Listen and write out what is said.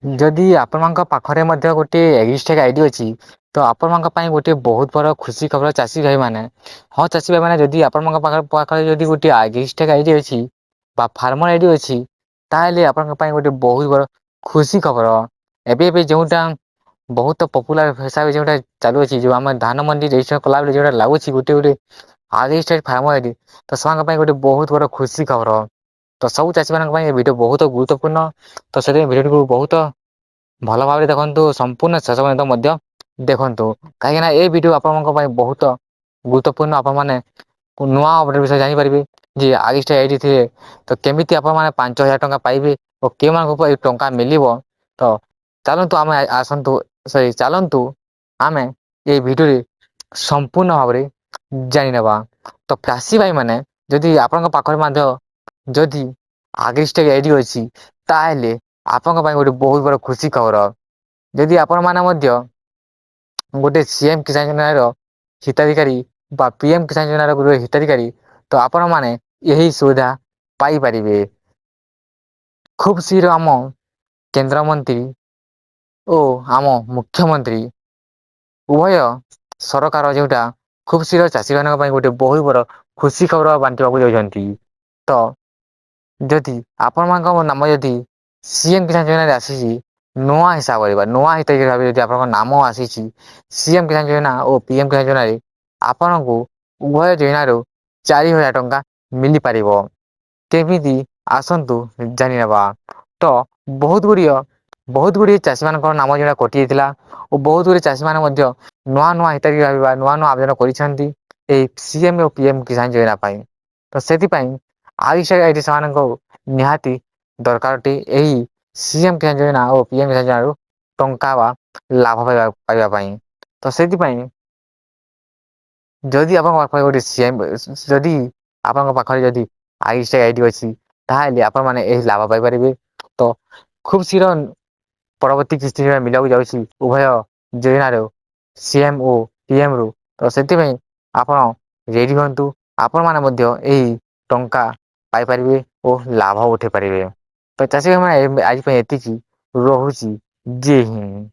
ଯଦି ଆପଣଙ୍କ ପାଖରେ ମଧ୍ୟ ଗୋଟିଏ ଏଗ୍ରିଷ୍ଟେକ୍ ଆଇଡି ଅଛି ତ ଆପଣଙ୍କ ପାଇଁ ଗୋଟିଏ ବହୁତ ବଡ଼ ଖୁସି ଖବର ଚାଷୀ ଭାଇମାନେ। ହଁ ଚାଷୀ ଭାଇମାନେ ଯଦି ଆପଣଙ୍କ ପାଖରେ ଯଦି ଗୋଟିଏ ଏଗ୍ରିଷ୍ଟେକ୍ ଆଇଡି ଅଛି ବା ଫାର୍ମର ଆଇଡି ଅଛି ତାହେଲେ ଆପଣଙ୍କ ପାଇଁ ଗୋଟେ ବହୁତ ବଡ଼ ଖୁସି ଖବର। ଏବେ ଯେଉଁଟା ବହୁତ ପପୁଲାର ହିସାବରେ ଯେଉଁଟା ଚାଲୁଅଛି ଯେଉଁ ଆମ ଧାନ ମଣ୍ଡି ରେଜିଷ୍ଟ୍ରେସନ କଲାବେଳେ ଯେଉଁଟା ଲାଗୁଛି ଗୋଟେ ଆଗ୍ରିଷ୍ଟେକ୍ ଫାର୍ମର ଆଇଡି ତ ସେମାନଙ୍କ ପାଇଁ ଗୋଟେ ବହୁତ ବଡ଼ ଖୁସି ଖବର। ତ ସବୁ ଚାଷୀମାନଙ୍କ ପାଇଁ ଏ ଭିଡ଼ିଓ ବହୁତ ଗୁରୁତ୍ୱପୂର୍ଣ୍ଣ ତ ସେଥିପାଇଁ ଭିଡ଼ିଓଟିକୁ ବହୁତ ଭଲ ଭାବରେ ଦେଖନ୍ତୁ ସମ୍ପୂର୍ଣ୍ଣ ଶେଷ ପର୍ଯ୍ୟନ୍ତ ମଧ୍ୟ ଦେଖନ୍ତୁ କାହିଁକିନା ଏ ଭିଡ଼ିଓ ଆପଣଙ୍କ ପାଇଁ ବହୁତ ଗୁରୁତ୍ୱପୂର୍ଣ୍ଣ। ଆପଣମାନେ ନୂଆ ଅପଡେଟ୍ ବିଷୟରେ ଜାଣିପାରିବେ ଯେ ଆଗ୍ରିଷ୍ଟେକ୍ ଆଇଡି ଥିଲେ ତ କେମିତି ଆପଣମାନେ 5,000 ଟଙ୍କା ପାଇବେ ଓ କେଉଁମାନଙ୍କୁ ଏ ଟଙ୍କା ମିଳିବ। ତ ଚାଲନ୍ତୁ ଆମେ ଏଇ ଭିଡ଼ିଓରେ ସମ୍ପୂର୍ଣ୍ଣ ଭାବରେ ଜାଣିନେବା। ତ ଚାଷୀ ଭାଇମାନେ ଯଦି ଆପଣଙ୍କ ପାଖରେ ମଧ୍ୟ ଯଦି ଆଗ୍ରିଷ୍ଟେକ୍ ଆଇଡି ଅଛି ତାହେଲେ ଆପଣଙ୍କ ପାଇଁ ଗୋଟେ ବହୁତ ବଡ଼ ଖୁସି ଖବର। ଯଦି ଆପଣମାନେ ମଧ୍ୟ ଗୋଟେ ସିଏମ କିଷାନ ଯୋଜନାର ହିତାଧିକାରୀ ବା ପିଏମ କିଷାନ ଯୋଜନାର ଗୋଟେ ହିତାଧିକାରୀ ତ ଆପଣମାନେ ଏହି ସୁବିଧା ପାଇପାରିବେ। ଖୁବ୍ ଶୀଘ୍ର ଆମ କେନ୍ଦ୍ରମନ୍ତ୍ରୀ ଓ ଆମ ମୁଖ୍ୟମନ୍ତ୍ରୀ ଉଭୟ ସରକାର ଯେଉଁଟା ଖୁବ୍ ଶୀଘ୍ର ଚାଷୀମାନଙ୍କ ପାଇଁ ଗୋଟେ ବହୁତ ବଡ଼ ଖୁସି ଖବର ବାଣ୍ଟିବାକୁ ଯାଉଛନ୍ତି। ତ ଯଦି ଆପଣମାନଙ୍କ ନାମ ଯଦି ସିଏମ କିଷାନ ଯୋଜନାରେ ଆସିଛି ନୂଆ ହିସାବରେ ବା ନୂଆ ହିତାଧିକାରୀ ଭାବେ ଯଦି ଆପଣଙ୍କ ନାମ ଆସିଛି ସିଏମ କିଷାନ ଯୋଜନା ଓ ପିଏମ କିଷାନ ଯୋଜନାରେ ଆପଣଙ୍କୁ ଉଭୟ ଯୋଜନାରୁ 4,000 ଟଙ୍କା ମିଳିପାରିବ। କେମିତି ଆସନ୍ତୁ ଜାଣିନେବା। ତ ବହୁତ ଗୁଡ଼ିଏ ଚାଷୀ ମାନଙ୍କର ନାମ ଯୋଉଟା କଟିଯାଇଥିଲା ଓ ବହୁତ ଗୁଡ଼ିଏ ଚାଷୀ ମାନେ ମଧ୍ୟ ନୂଆ ହିତାଧିକାରୀ ଭାବେ ନୂଆ ଆବେଦନ କରିଛନ୍ତି ଏଇ ସିଏମ ଓ ପିଏମ କିଷାନ ଯୋଜନା ପାଇଁ। ତ ସେଥିପାଇଁ ଆଗ୍ରିଷ୍ଟେକ୍ ସେମାନଙ୍କୁ ନିହାତି ଦରକାର ଅଟେ ଏହି ସିଏମ କିଷାନ ଯୋଜନା ଓ ପିଏମ କିଷାନ ଯୋଜନାରୁ ଟଙ୍କା ବା ଲାଭ ପାଇବା ପାଇଁ। ତ ସେଥିପାଇଁ ଯଦି ଆପଣଙ୍କ ପାଖରେ ଗୋଟେ ଯଦି ଆପଣଙ୍କ ପାଖରେ ଯଦି ଆଗ୍ରିଷ୍ଟେକ୍ ଆଇଡି ଅଛି ତାହେଲେ ଆପଣମାନେ ଏହି ଲାଭ ପାଇପାରିବେ। ତ ଖୁବ୍ ଶୀଘ୍ର ପରବର୍ତ୍ତୀ କିସ୍ତି ମିଳିବାକୁ ଯାଉଛି ଉଭୟ ଯୋଜନାରୁ ସିଏମ ଓ ପିଏମ ରୁ। ତ ସେଥିପାଇଁ ଆପଣ ରେଡି ହୁଅନ୍ତୁ। ଆପଣମାନେ ମଧ୍ୟ ଏହି ଟଙ୍କା ପାଇପାରିବେ ଓ ଲାଭ ଉଠେଇ ପାରିବେ। ତ ଚାଷୀ ଭାଇମାନେ ଆଜି ପାଇଁ ଏତିକି ରହୁଛି ଜୟ ହିନ୍ଦ।